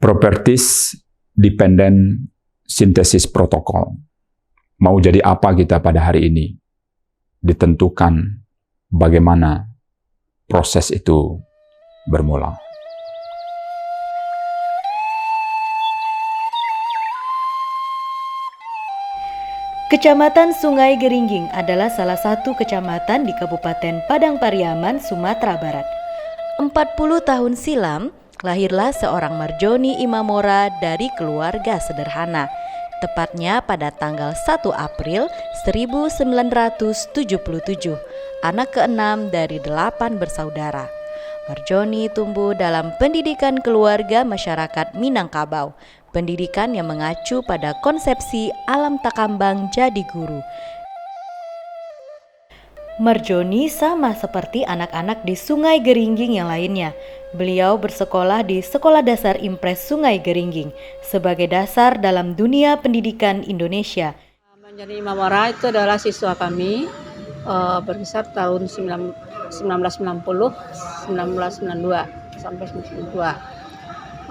Properties Dependent Synthesis Protocol. Mau jadi apa kita pada hari ini? Ditentukan bagaimana proses itu bermula. Kecamatan Sungai Geringging adalah salah satu kecamatan di Kabupaten Padang Pariaman, Sumatera Barat. 40 tahun silam, lahirlah seorang Marjoni Imamora dari keluarga sederhana. Tepatnya pada tanggal 1 April 1977, anak keenam dari 8 bersaudara. Marjoni tumbuh dalam pendidikan keluarga masyarakat Minangkabau, pendidikan yang mengacu pada konsepsi alam takambang jadi guru. Marjoni sama seperti anak-anak di Sungai Geringging yang lainnya. Beliau bersekolah di Sekolah Dasar Impres Sungai Geringging sebagai dasar dalam dunia pendidikan Indonesia. Marjoni Imamora itu adalah siswa kami berkisar tahun 1990, 1992 sampai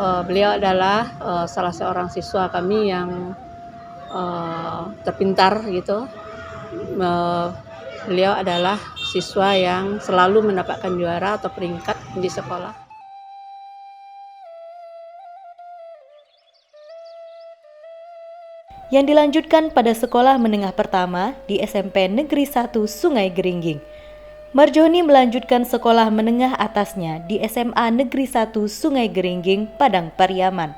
1992. Beliau adalah salah seorang siswa kami yang terpintar gitu. Beliau adalah siswa yang selalu mendapatkan juara atau peringkat di sekolah. Yang dilanjutkan pada sekolah menengah pertama di SMP Negeri 1 Sungai Geringging. Marjoni melanjutkan sekolah menengah atasnya di SMA Negeri 1 Sungai Geringging, Padang Pariaman.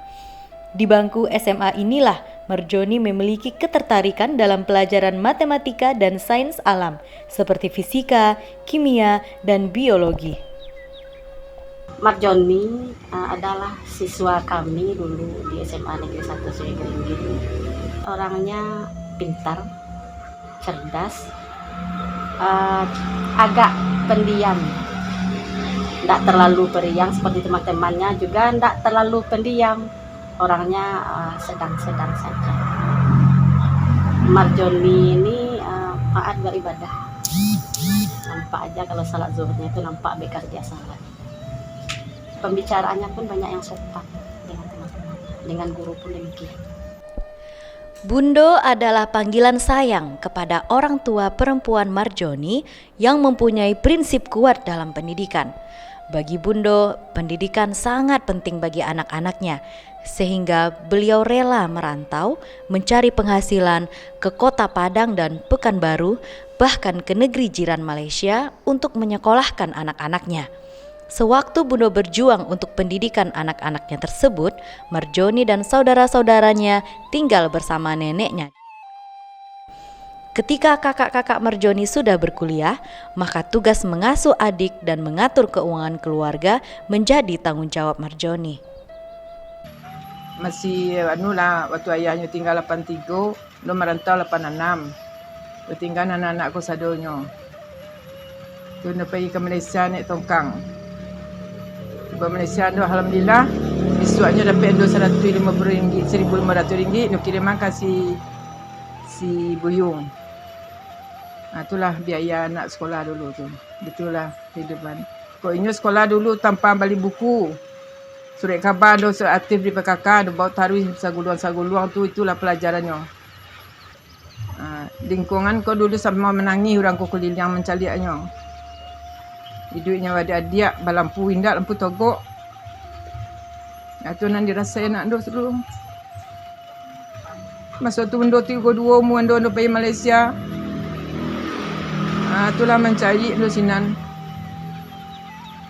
Di bangku SMA inilah Marjoni memiliki ketertarikan dalam pelajaran matematika dan sains alam seperti fisika, kimia, dan biologi. Marjoni adalah siswa kami dulu di SMA Negeri 1 Sungai Geringging. Orangnya pintar, cerdas, agak pendiam, tidak terlalu periang seperti teman-temannya, juga tidak terlalu pendiam, orangnya sedang-sedang saja. Marjoni ini taat beribadah, nampak aja kalau salat zuhurnya itu nampak bekerja salat. Pembicaraannya pun banyak yang sopan dengan teman-teman, dengan guru pun demikian. Bundo adalah panggilan sayang kepada orang tua perempuan Marjoni yang mempunyai prinsip kuat dalam pendidikan. Bagi Bundo, pendidikan sangat penting bagi anak-anaknya, sehingga beliau rela merantau, mencari penghasilan ke kota Padang dan Pekanbaru, bahkan ke negeri jiran Malaysia untuk menyekolahkan anak-anaknya. Sewaktu Bundo berjuang untuk pendidikan anak-anaknya tersebut, Marjoni dan saudara-saudaranya tinggal bersama neneknya. Ketika kakak-kakak Marjoni sudah berkuliah, maka tugas mengasuh adik dan mengatur keuangan keluarga menjadi tanggung jawab Marjoni. Masih waktu ayahnya tinggal 83, lo merantau 86. Tinggal anak-anakku sadonyo. Tu nak pergi ke Malaysia naik tongkang. Di Malaysia tu alhamdulillah esoknya dapat RM150, RM1,500 nak kiriman kasih si Buyung. Itulah biaya anak sekolah dulu tu. Begitulah kehidupan. Kau ingat sekolah dulu tanpa beli buku. Surat khabar do aktif di PKK, do bawa tarwih saguluang tu, itulah pelajarannya. Lingkungan kau dulu sama menangis orang kau keliling mencaliaknya. Hidupnya adik-adik balampu indak lampu togok. Itu nan dirasain nak do dulu. Masa tu ndo 32 mu ndo pergi Malaysia. Itulah mencari do sinan.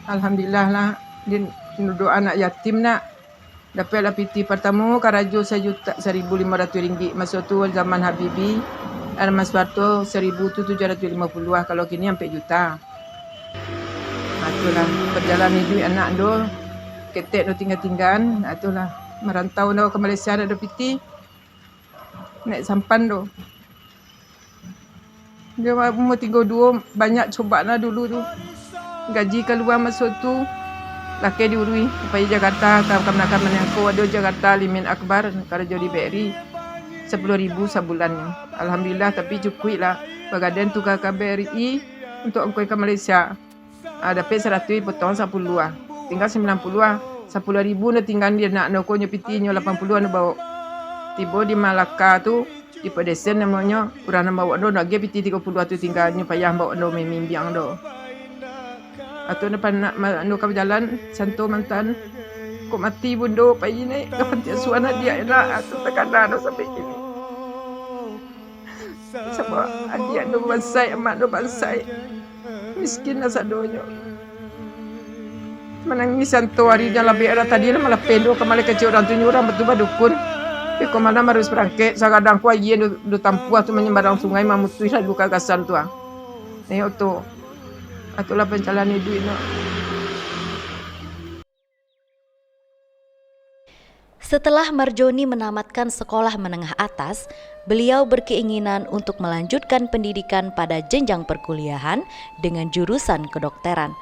Alhamdulillah lah dia duduk anak yatim nak. Dapatlah PT pertama karajo RM1,500. Masa tu zaman Habibi Mas Soeharto 1,750. Kalau kini sampai juta. Itulah perjalanan hidup anak do. Ketek do tinggal-tinggal. Itulah merantau do ke Malaysia ada PT. Naik sampan do. Dia umur 32 banyak cobaan dulu tu. Gaji keluar masa tu. Laki diurui supaya Jakarta kawan-kawan yang ku ada Jakarta Limin Akbar kalau jadi BRI 10,000 sebulannya. Alhamdulillah tapi cukup lah. Bagadan tu ke BRI untuk angkut ke Malaysia. Dapat 100 potong 10 lah. Tinggal 90 lah. 10.000 na tinggal dia nak no konyo pitinyo 80-an bawa. Tiba di Malaka tu di pedesen namanya kurang bawa do nak piti 30 tu tinggalnya payah bawa do memimbiang do. Atau nak no kau jalan santo mantan kok mati bundo pai ni kapan dia suana dia enak atau tekana do sampai ini. Sebab adik do bansai amak do bansai miskin lah sadonyo. Menangis santo hari dalam biara tadi lah malah pedo kemana kecil orang tu nyurang betul dukun. Tapi kau mana harus berangkat sagadang ku aje do tampuah tu menyembarang sungai mamutui lah duka gasan tu. Ni tu. Atulah pencalan hidup ini. Setelah Marjoni menamatkan sekolah menengah atas, beliau berkeinginan untuk melanjutkan pendidikan pada jenjang perkuliahan dengan jurusan kedokteran.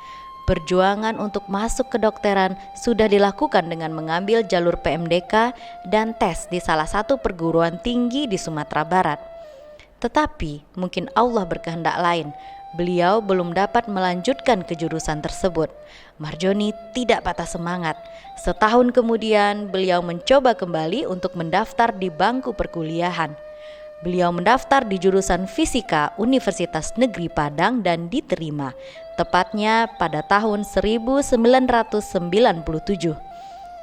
Perjuangan untuk masuk kedokteran sudah dilakukan dengan mengambil jalur PMDK dan tes di salah satu perguruan tinggi di Sumatera Barat. Tetapi mungkin Allah berkehendak lain. Beliau belum dapat melanjutkan ke jurusan tersebut. Marjoni tidak patah semangat. Setahun kemudian beliau mencoba kembali untuk mendaftar di bangku perkuliahan. Beliau mendaftar di jurusan Fisika Universitas Negeri Padang dan diterima, tepatnya pada tahun 1997.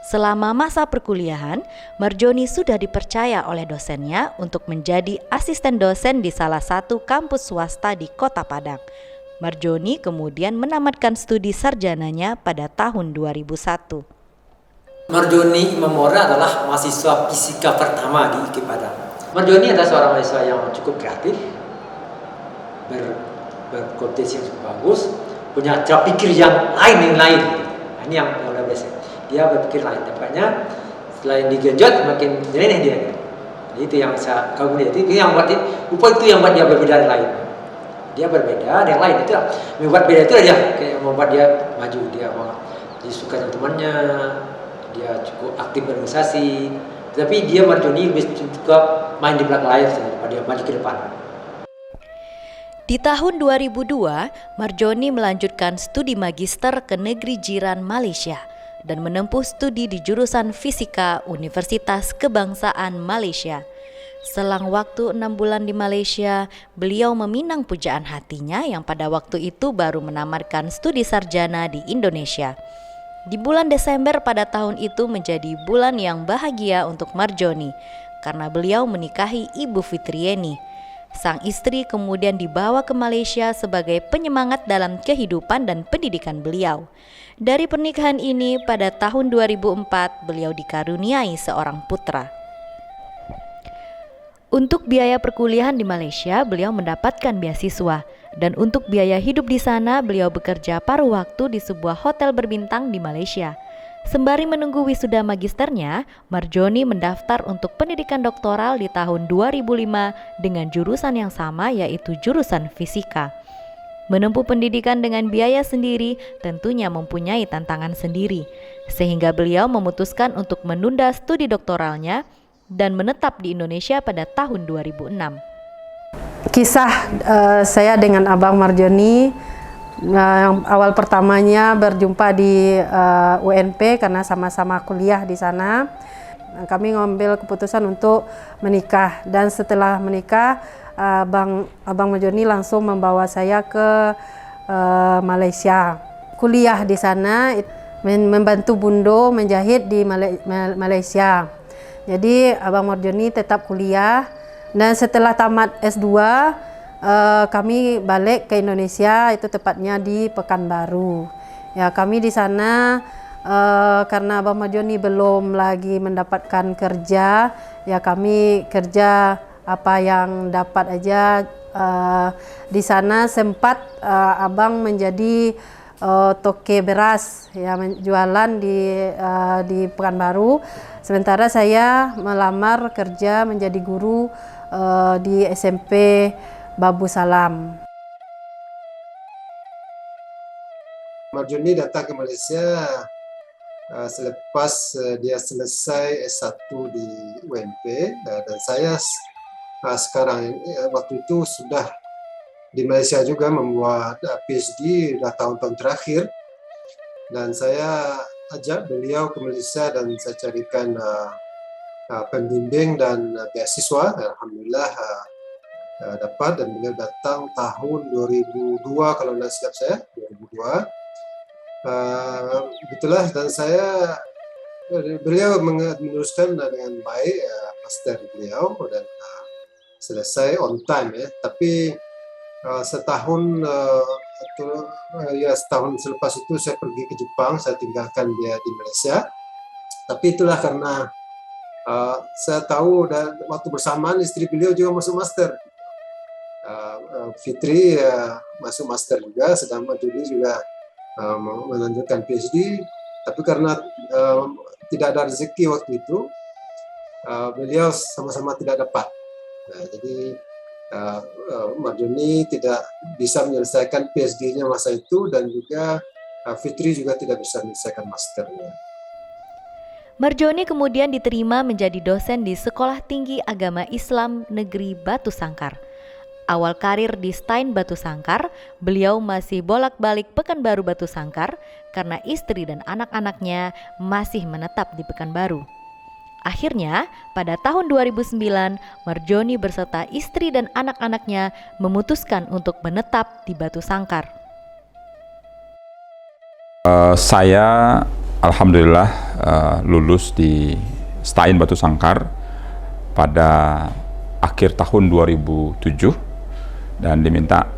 Selama masa perkuliahan, Marjoni sudah dipercaya oleh dosennya untuk menjadi asisten dosen di salah satu kampus swasta di Kota Padang. Marjoni kemudian menamatkan studi sarjananya pada tahun 2001. Marjoni Imam Mora adalah mahasiswa fisika pertama di IKIP Padang. Marjoni adalah seorang mahasiswa yang cukup kreatif, berkompetensi yang cukup bagus, punya cara pikir yang lain. Ini yang luar biasa. Dia berpikir lain, dapatnya selain digenjot makin nyeleneh dia. Jadi itu yang saya kagum dia. Itu yang buat dia, itu yang buat dia berbeda dari lain. Dia berbeda dari yang lain. Itu membuat beda itu aja kayak membuat dia maju. Dia suka dengan temannya, dia cukup aktif berorganisasi. Tapi dia Marjoni lebih suka main di belakang layar daripada dia maju ke depan. Di tahun 2002, Marjoni melanjutkan studi magister ke negeri jiran Malaysia dan menempuh studi di jurusan Fisika Universitas Kebangsaan Malaysia. Selang waktu 6 bulan di Malaysia, beliau meminang pujaan hatinya yang pada waktu itu baru menamatkan studi sarjana di Indonesia. Di bulan Desember pada tahun itu menjadi bulan yang bahagia untuk Marjoni karena beliau menikahi Ibu Fitrieni. Sang istri kemudian dibawa ke Malaysia sebagai penyemangat dalam kehidupan dan pendidikan beliau. Dari pernikahan ini pada tahun 2004 beliau dikaruniai seorang putra. Untuk biaya perkuliahan di Malaysia beliau mendapatkan beasiswa. Dan untuk biaya hidup di sana, beliau bekerja paruh waktu di sebuah hotel berbintang di Malaysia. Sembari menunggu wisuda magisternya, Marjoni mendaftar untuk pendidikan doktoral di tahun 2005 dengan jurusan yang sama, yaitu jurusan fisika. Menempuh pendidikan dengan biaya sendiri tentunya mempunyai tantangan sendiri, sehingga beliau memutuskan untuk menunda studi doktoralnya dan menetap di Indonesia pada tahun 2006. Kisah saya dengan Abang Marjoni, yang awal pertamanya berjumpa di UNP karena sama-sama kuliah di sana. Kami mengambil keputusan untuk menikah, dan setelah menikah Abang Marjoni langsung membawa saya ke Malaysia. Kuliah di sana, membantu Bundo menjahit di Malaysia. Jadi Abang Marjoni tetap kuliah. Dan setelah tamat S2, kami balik ke Indonesia, itu tepatnya di Pekanbaru. Ya, kami di sana karena Abang Marjoni belum lagi mendapatkan kerja, ya kami kerja apa yang dapat aja. Di sana sempat Abang menjadi toke beras, ya, jualan di Pekanbaru. Sementara saya melamar kerja menjadi guru di SMP Babu Salam. Marjoni datang ke Malaysia selepas dia selesai S1 di UNP, dan saya sekarang waktu itu sudah di Malaysia juga membuat PhD dah tahun-tahun terakhir, dan saya ajak beliau ke Malaysia dan saya carikan pembimbing dan beasiswa. Alhamdulillah dapat, dan beliau datang tahun 2002 kalau tidak silap saya, 2002. Begitulah, dan beliau meneruskan dengan baik master beliau dan selesai on time ya. Tapi setahun selepas itu saya pergi ke Jepang, saya tinggalkan dia di Malaysia. Tapi itulah karena saya tahu, dan waktu bersamaan istri beliau juga masuk master. Fitri masuk master juga, sedangkan Juli juga melanjutkan PhD. Tapi karena tidak ada rezeki waktu itu, beliau sama-sama tidak dapat. Jadi Marjoni tidak bisa menyelesaikan PhD-nya masa itu, dan juga Fitri juga tidak bisa menyelesaikan masternya. Marjoni kemudian diterima menjadi dosen di Sekolah Tinggi Agama Islam Negeri Batu Sangkar. Awal karir di Stein Batu Sangkar, beliau masih bolak-balik Pekanbaru Batu Sangkar karena istri dan anak-anaknya masih menetap di Pekanbaru. Akhirnya, pada tahun 2009, Marjoni beserta istri dan anak-anaknya memutuskan untuk menetap di Batu Sangkar. Saya alhamdulillah lulus di Stein Batu Sangkar pada akhir tahun 2007 dan diminta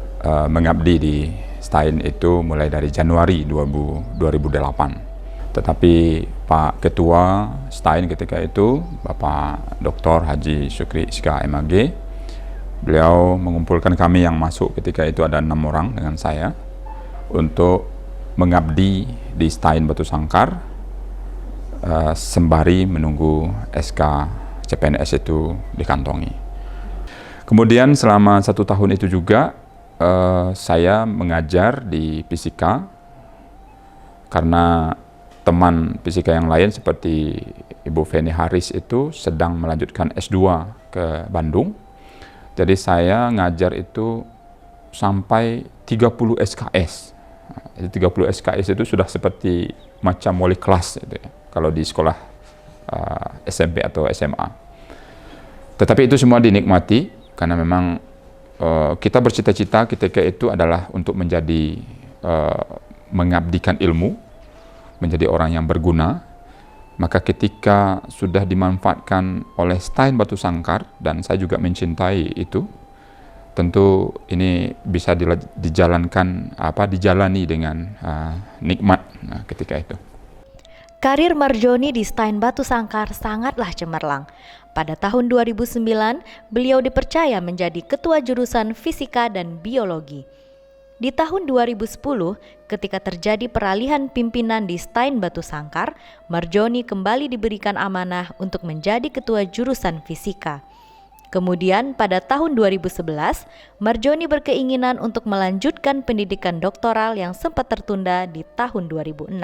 mengabdi di Stein itu mulai dari Januari 2008. Tetapi Pak Ketua Stein ketika itu, Bapak Dr. Haji Syukri Iska MAG, beliau mengumpulkan kami yang masuk ketika itu ada 6 orang dengan saya untuk mengabdi di Stein Batu Sangkar sembari menunggu SK CPNS itu dikantongi. Kemudian selama 1 tahun itu juga saya mengajar di Fisika karena teman fisika yang lain seperti Ibu Feni Haris itu sedang melanjutkan S2 ke Bandung. Jadi saya ngajar itu sampai 30 SKS. 30 SKS itu sudah seperti macam wali kelas itu ya, kalau di sekolah SMP atau SMA. Tetapi itu semua dinikmati karena memang kita bercita-cita ketika itu adalah untuk menjadi mengabdikan ilmu, menjadi orang yang berguna. Maka ketika sudah dimanfaatkan oleh Stein Batu Sangkar dan saya juga mencintai itu, tentu ini bisa dijalani dengan nikmat ketika itu. Karir Marjoni di Stein Batu Sangkar sangatlah cemerlang. Pada tahun 2009, beliau dipercaya menjadi ketua jurusan Fisika dan Biologi. Di tahun 2010, ketika terjadi peralihan pimpinan di Stein Batu Sangkar, Marjoni kembali diberikan amanah untuk menjadi ketua jurusan Fisika. Kemudian pada tahun 2011, Marjoni berkeinginan untuk melanjutkan pendidikan doktoral yang sempat tertunda di tahun 2006.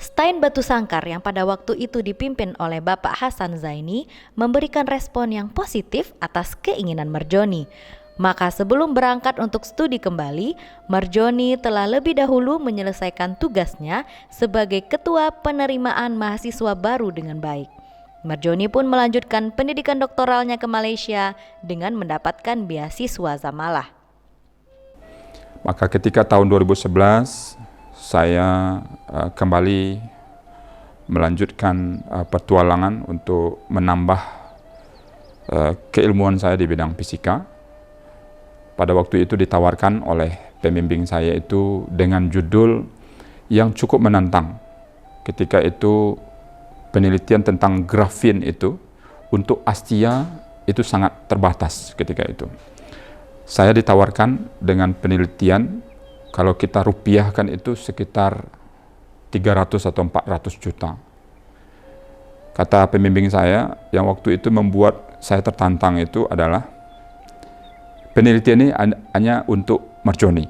Stein Batu Sangkar yang pada waktu itu dipimpin oleh Bapak Hasan Zaini memberikan respon yang positif atas keinginan Marjoni. Maka sebelum berangkat untuk studi kembali, Marjoni telah lebih dahulu menyelesaikan tugasnya sebagai ketua penerimaan mahasiswa baru dengan baik. Marjoni pun melanjutkan pendidikan doktoralnya ke Malaysia dengan mendapatkan beasiswa Zamalah. Maka ketika tahun 2011 saya kembali melanjutkan petualangan untuk menambah keilmuan saya di bidang fisika. Pada waktu itu ditawarkan oleh pembimbing saya itu dengan judul yang cukup menantang. Ketika itu penelitian tentang grafin itu untuk Astia itu sangat terbatas ketika itu. Saya ditawarkan dengan penelitian kalau kita rupiahkan itu sekitar 300 atau 400 juta. Kata pembimbing saya yang waktu itu membuat saya tertantang itu adalah penelitian ini hanya untuk Marjoni.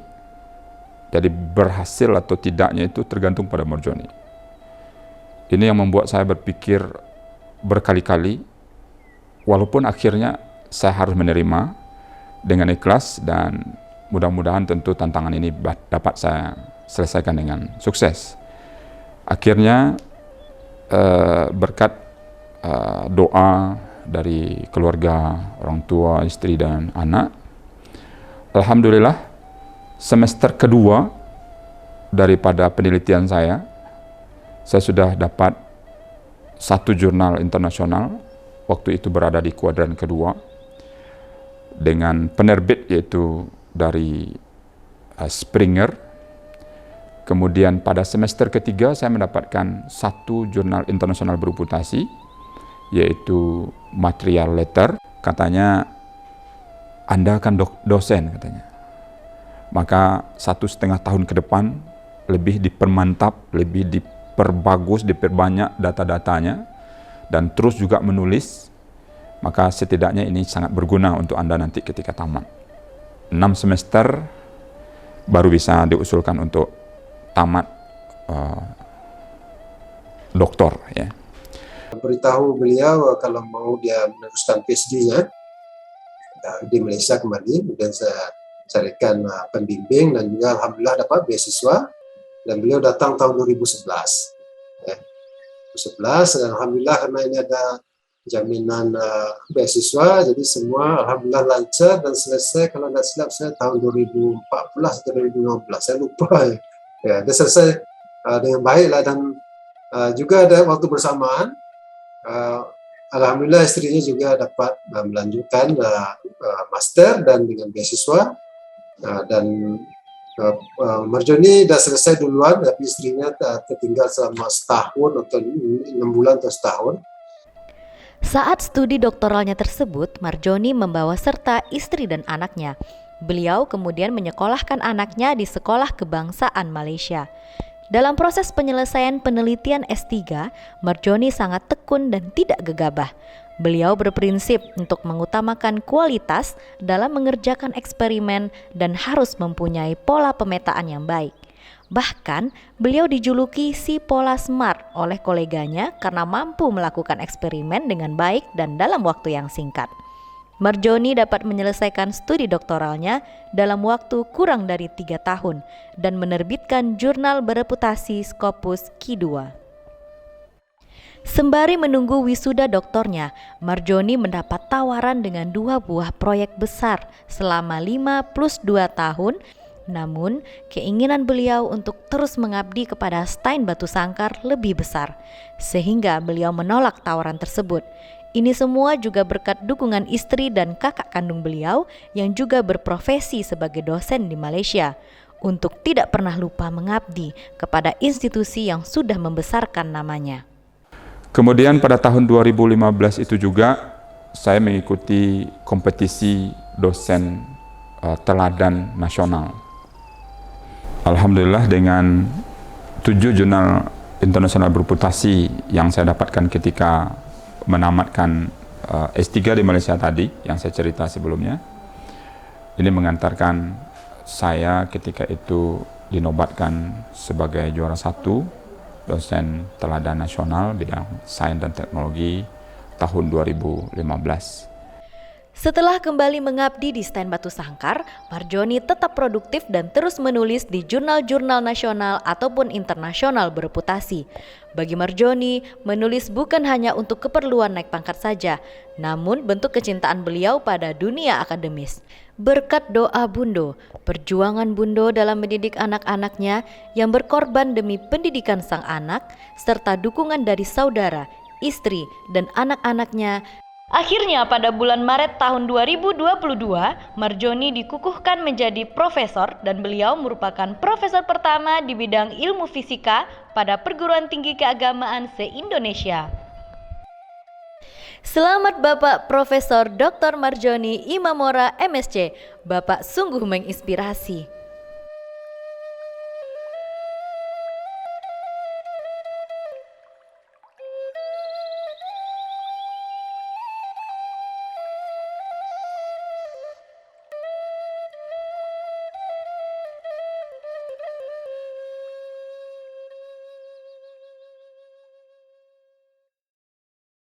Jadi berhasil atau tidaknya itu tergantung pada Marjoni. Ini yang membuat saya berpikir berkali-kali, walaupun akhirnya saya harus menerima dengan ikhlas dan mudah-mudahan tentu tantangan ini dapat saya selesaikan dengan sukses. Akhirnya berkat doa dari keluarga, orang tua, istri dan anak, alhamdulillah semester kedua daripada penelitian saya sudah dapat 1 jurnal internasional, waktu itu berada di kuadran kedua, dengan penerbit yaitu dari Springer. Kemudian pada semester ketiga saya mendapatkan 1 jurnal internasional bereputasi, yaitu Material Letter. Katanya, Anda kan dosen katanya. Maka 1,5 tahun ke depan lebih dipermantap, lebih diperbagus, diperbanyak data-datanya, dan terus juga menulis. Maka setidaknya ini sangat berguna untuk Anda nanti ketika tamat. 6 semester baru bisa diusulkan untuk tamat doktor, ya. Beritahu beliau kalau mau dia meneruskan PhD-nya di Malaysia kembali, kemudian saya carikan pembimbing dan juga alhamdulillah dapat beasiswa, dan beliau datang tahun 2011. 2011 dan alhamdulillah karena ini ada jaminan beasiswa, jadi semua alhamdulillah lancar dan selesai. Kalau tidak silap saya tahun 2014 atau 2015, saya lupa. Ya, dia selesai dengan baiklah, dan juga ada waktu bersamaan alhamdulillah istrinya juga dapat melanjutkan master dan dengan beasiswa, dan Marjoni dah selesai duluan, tapi istrinya tertinggal selama setahun atau 6 bulan atau setahun. Saat studi doktoralnya tersebut, Marjoni membawa serta istri dan anaknya. Beliau kemudian menyekolahkan anaknya di Sekolah Kebangsaan Malaysia. Dalam proses penyelesaian penelitian S3, Marjoni sangat tekun dan tidak gegabah. Beliau berprinsip untuk mengutamakan kualitas dalam mengerjakan eksperimen dan harus mempunyai pola pemetaan yang baik. Bahkan, beliau dijuluki si pola smart oleh koleganya karena mampu melakukan eksperimen dengan baik dan dalam waktu yang singkat. Marjoni dapat menyelesaikan studi doktoralnya dalam waktu kurang dari 3 tahun dan menerbitkan jurnal bereputasi Scopus Q2. Sembari menunggu wisuda doktornya, Marjoni mendapat tawaran dengan 2 buah proyek besar selama 5+2 tahun. Namun, keinginan beliau untuk terus mengabdi kepada Stein Batu Sangkar lebih besar, sehingga beliau menolak tawaran tersebut. Ini semua juga berkat dukungan istri dan kakak kandung beliau yang juga berprofesi sebagai dosen di Malaysia, untuk tidak pernah lupa mengabdi kepada institusi yang sudah membesarkan namanya. Kemudian pada tahun 2015 itu juga saya mengikuti kompetisi dosen teladan nasional. Alhamdulillah dengan 7 jurnal internasional bereputasi yang saya dapatkan ketika menamatkan S3 di Malaysia tadi yang saya cerita sebelumnya, ini mengantarkan saya ketika itu dinobatkan sebagai juara 1 dosen teladan nasional bidang sains dan teknologi tahun 2015. Setelah kembali mengabdi di Stein Batu Sangkar, Marjoni tetap produktif dan terus menulis di jurnal-jurnal nasional ataupun internasional bereputasi. Bagi Marjoni, menulis bukan hanya untuk keperluan naik pangkat saja, namun bentuk kecintaan beliau pada dunia akademis. Berkat doa Bundo, perjuangan Bundo dalam mendidik anak-anaknya yang berkorban demi pendidikan sang anak, serta dukungan dari saudara, istri, dan anak-anaknya, akhirnya pada bulan Maret tahun 2022, Marjoni dikukuhkan menjadi profesor dan beliau merupakan profesor pertama di bidang ilmu fisika pada perguruan tinggi keagamaan se-Indonesia. Selamat Bapak Profesor Dr. Marjoni Imamora MSc, Bapak sungguh menginspirasi.